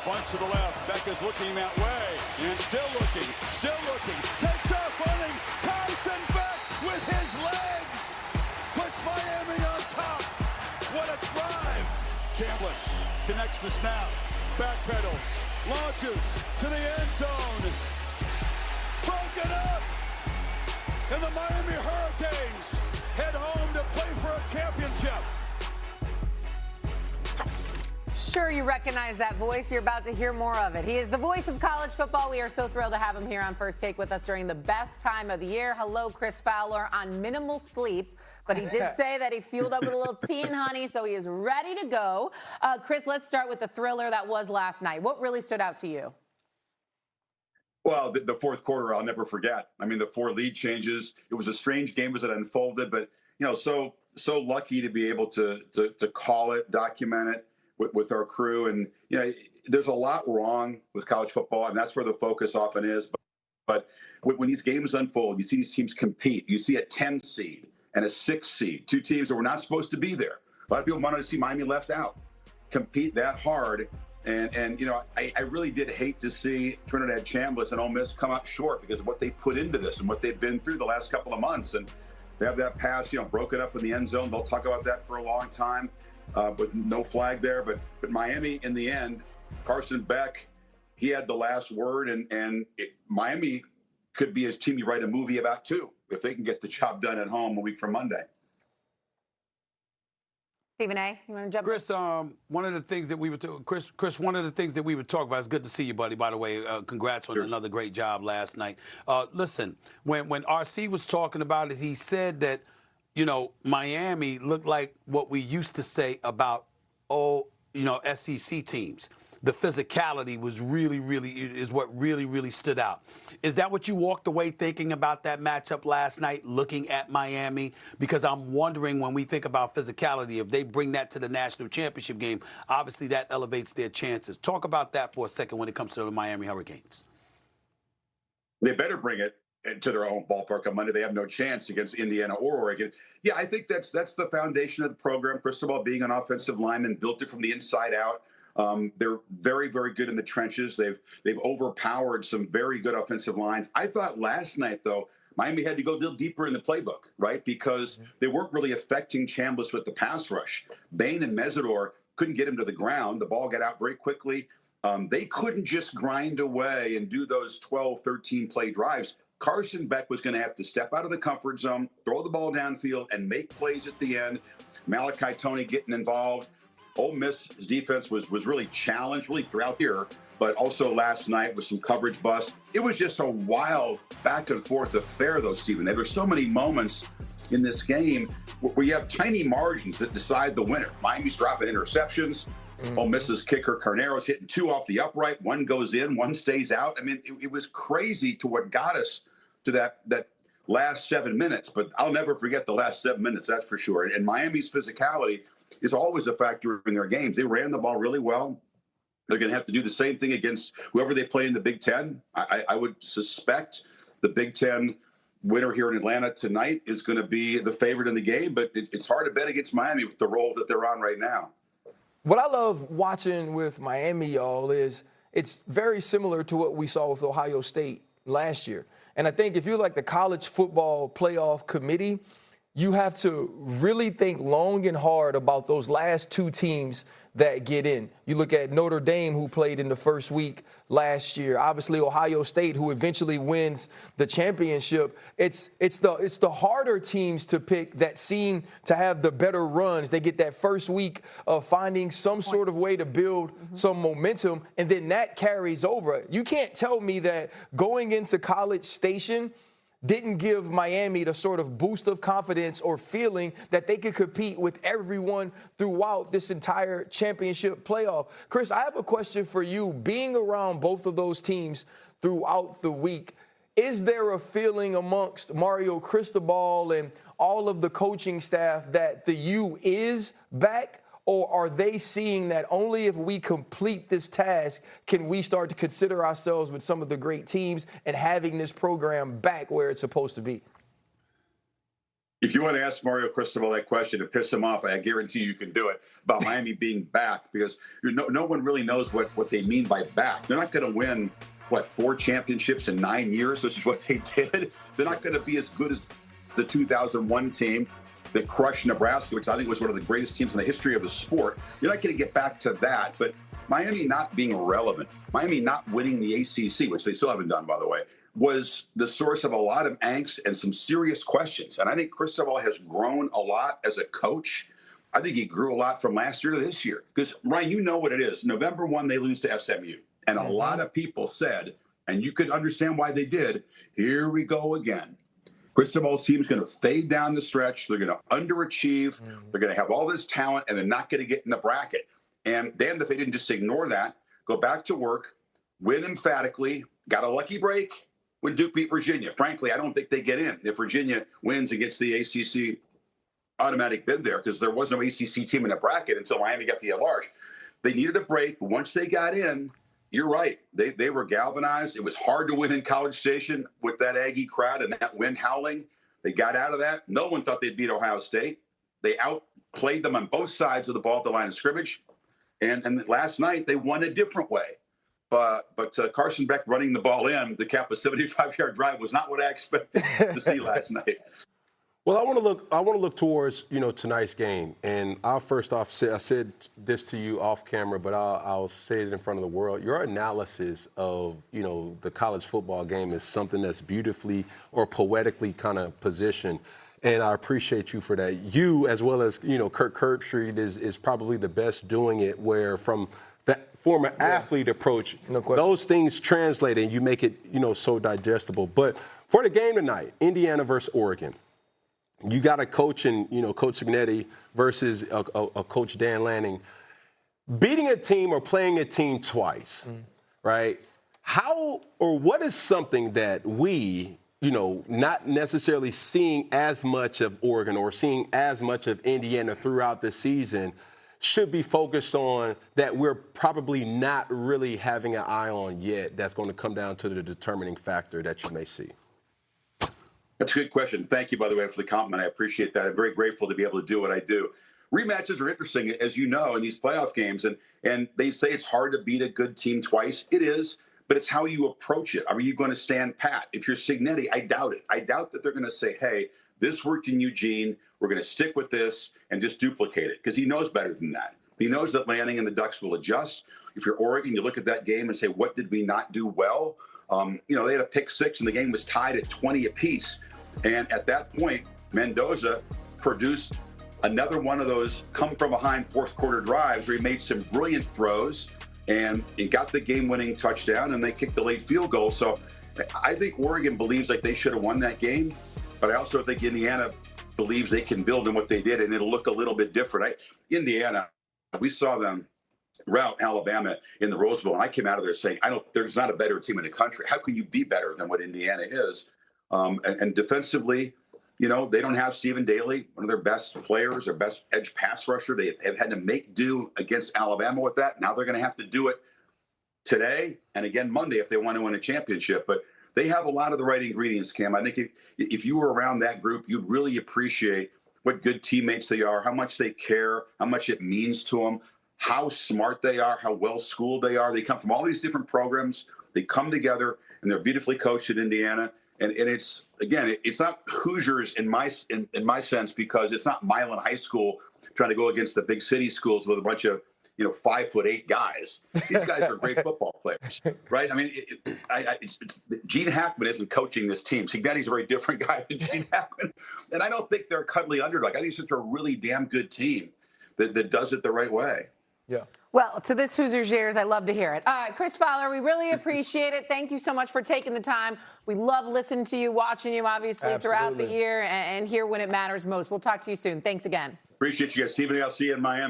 Bunch to the left. Becca's looking that way. And still looking. Takes off running. Carson Beck with his legs. Puts Miami on top. What a drive. Chambliss connects the snap. Backpedals. Launches to the end zone. Broken up. And the Miami Hurricanes head home to play for a championship. Sure, you recognize that voice. You're about to hear more of it. He is the voice of college football. We are so thrilled to have him here on First Take with us during the best time of the year. Hello, Chris Fowler, on minimal sleep, but he did say that he fueled up with a little tea and honey, so he is ready to go. Chris, let's start with the thriller that was last night. What really stood out to you? Well, the fourth quarter, I'll never forget. I mean, the 4 lead changes. It was a strange game as it unfolded, but so lucky to be able to call it, document it with our crew. And there's a lot wrong with college football, and that's where the focus often is. But when these games unfold, you see these teams compete. You see a 10 seed and a 6 seed, 2 teams that were not supposed to be there. A lot of people wanted to see Miami left out, compete that hard. And I really did hate to see Trinidad Chambliss and Ole Miss come up short because of what they put into this and what they've been through the last couple of months. And they have that pass, broken up in the end zone. They'll talk about that for a long time, with no flag there. But Miami, in the end, Carson Beck, he had the last word. And Miami could be a team you write a movie about, too, if they can get the job done at home a week from Monday. Stephen A., you want to jump in? Chris, one of the things that we were one of the things that we were talking about, it's good to see you, buddy, by the way. Congrats on another great job last night. Listen, when RC was talking about it, he said that, Miami looked like what we used to say about, SEC teams. The physicality was is what really stood out. Is that what you walked away thinking about that matchup last night, looking at Miami? Because I'm wondering, when we think about physicality, if they bring that to the national championship game, obviously that elevates their chances. Talk about that for a second when it comes to the Miami Hurricanes. They better bring it to their own ballpark on Monday. They have no chance against Indiana or Oregon. Yeah, I think that's the foundation of the program. First of all, being an offensive lineman, built it from the inside out. They're very, very good in the trenches. They've overpowered some very good offensive lines. I thought last night, though, Miami had to go a little deeper in the playbook, right? Because they weren't really affecting Chambliss with the pass rush. Bain and Mesidor couldn't get him to the ground. The ball got out very quickly. They couldn't just grind away and do those 12, 13-play drives. Carson Beck was going to have to step out of the comfort zone, throw the ball downfield, and make plays at the end. Malachi Toney getting involved. Ole Miss's defense was really challenged really throughout here, but also last night with some coverage busts. It was just a wild back and forth affair, though, Stephen. There were so many moments in this game where you have tiny margins that decide the winner. Miami's dropping interceptions. Ole Miss's kicker Carnero's hitting 2 off the upright. 1 goes in, 1 stays out. I mean, it was crazy to what got us to that last 7 minutes. But I'll never forget the last 7 minutes, that's for sure. And Miami's physicality is always a factor in their games. They ran the ball really well. They're going to have to do the same thing against whoever they play in the Big Ten. I would suspect the Big Ten winner here in Atlanta tonight is going to be the favorite in the game, but it's hard to bet against Miami with the role that they're on right now. What I love watching with Miami, y'all, is it's very similar to what we saw with Ohio State last year. And I think if you're like the college football playoff committee, you have to really think long and hard about those last 2 teams that get in. You look at Notre Dame, who played in the first week last year. Obviously, Ohio State, who eventually wins the championship. It's the harder teams to pick that seem to have the better runs. They get that first week of finding some sort of way to build some momentum, and then that carries over. You can't tell me that going into College Station didn't give Miami the sort of boost of confidence or feeling that they could compete with everyone throughout this entire championship playoff. Chris, I have a question for you. Being around both of those teams throughout the week, is there a feeling amongst Mario Cristobal and all of the coaching staff that the U is back? Or are they seeing that only if we complete this task can we start to consider ourselves with some of the great teams and having this program back where it's supposed to be? If you want to ask Mario Cristobal that question to piss him off, I guarantee you can do it, about Miami being back, because no one really knows what they mean by back. They're not going to win, 4 championships in 9 years, which is what they did. They're not going to be as good as the 2001 team that crushed Nebraska, which I think was one of the greatest teams in the history of the sport. You're not going to get back to that. But Miami not being relevant, Miami not winning the ACC, which they still haven't done, by the way, was the source of a lot of angst and some serious questions. And I think Cristobal has grown a lot as a coach. I think he grew a lot from last year to this year. Because, Ryan, you know what it is. November 1, they lose to SMU. And a lot of people said, and you could understand why they did, here we go again. Cristobal's team's going to fade down the stretch. They're going to underachieve. They're going to have all this talent, and they're not going to get in the bracket. And damned if they didn't just ignore that, go back to work, win emphatically, got a lucky break when Duke beat Virginia. Frankly, I don't think they get in if Virginia wins and gets the ACC automatic bid there, because there was no ACC team in the bracket until Miami got the at-large. They needed a break. Once they got in, you're right. They were galvanized. It was hard to win in College Station with that Aggie crowd and that wind howling. They got out of that. No one thought they'd beat Ohio State. They outplayed them on both sides of the ball at the line of scrimmage. And last night, they won a different way. But Carson Beck running the ball in to cap a 75-yard drive was not what I expected to see last night. Well, I want to look towards, tonight's game. And I'll first off say, I said this to you off camera, but I'll say it in front of the world. Your analysis of, the college football game is something that's beautifully or poetically kind of positioned. And I appreciate you for that. You, as well as, Kirk Herbstreit is probably the best doing it, where from that former athlete approach, those things translate and you make it, so digestible. But for the game tonight, Indiana versus Oregon, you got a coach in, Coach Ignetti versus a Coach Dan Lanning. Beating a team or playing a team twice, right? How or what is something that we, not necessarily seeing as much of Oregon or seeing as much of Indiana throughout the season should be focused on, that we're probably not really having an eye on yet, that's going to come down to the determining factor that you may see? That's a good question. Thank you, by the way, for the compliment. I appreciate that. I'm very grateful to be able to do what I do. Rematches are interesting, as you know, in these playoff games. And they say it's hard to beat a good team twice. It is, but it's how you approach it. Are you going to stand pat? If you're Signetti, I doubt it. I doubt that they're going to say, hey, this worked in Eugene. We're going to stick with this and just duplicate it, because he knows better than that. He knows that Lanning and the Ducks will adjust. If you're Oregon, you look at that game and say, what did we not do well? They had a pick six and the game was tied at 20 apiece. And at that point, Mendoza produced another one of those come from behind fourth quarter drives where he made some brilliant throws and he got the game winning touchdown, and they kicked the late field goal. So I think Oregon believes like they should have won that game, but I also think Indiana believes they can build on what they did and it'll look a little bit different. Indiana, we saw them rout Alabama in the Rose Bowl, and I came out of there saying, there's not a better team in the country. How can you be better than what Indiana is? And defensively, they don't have Stephen Daly, one of their best players, their best edge pass rusher. They have had to make do against Alabama with that. Now they're going to have to do it today and again Monday if they want to win a championship. But they have a lot of the right ingredients, Cam. I think if you were around that group, you'd really appreciate what good teammates they are, how much they care, how much it means to them, how smart they are, how well-schooled they are. They come from all these different programs. They come together, and they're beautifully coached at Indiana. And it's, again, it's not Hoosiers in my sense, because it's not Milan High School trying to go against the big city schools with a bunch of 5'8" guys. These guys are great football players, right? I mean, Gene Hackman isn't coaching this team. Signetti's a very different guy than Gene Hackman, and I don't think they're a cuddly underdog. I think it's just a really damn good team that does it the right way. Yeah. Well, to this Hoosiers years, I love to hear it. All right, Chris Fowler, we really appreciate it. Thank you so much for taking the time. We love listening to you, watching you, obviously, throughout the year, and here when it matters most. We'll talk to you soon. Thanks again. Appreciate you guys. Stephen, I'll see you in Miami.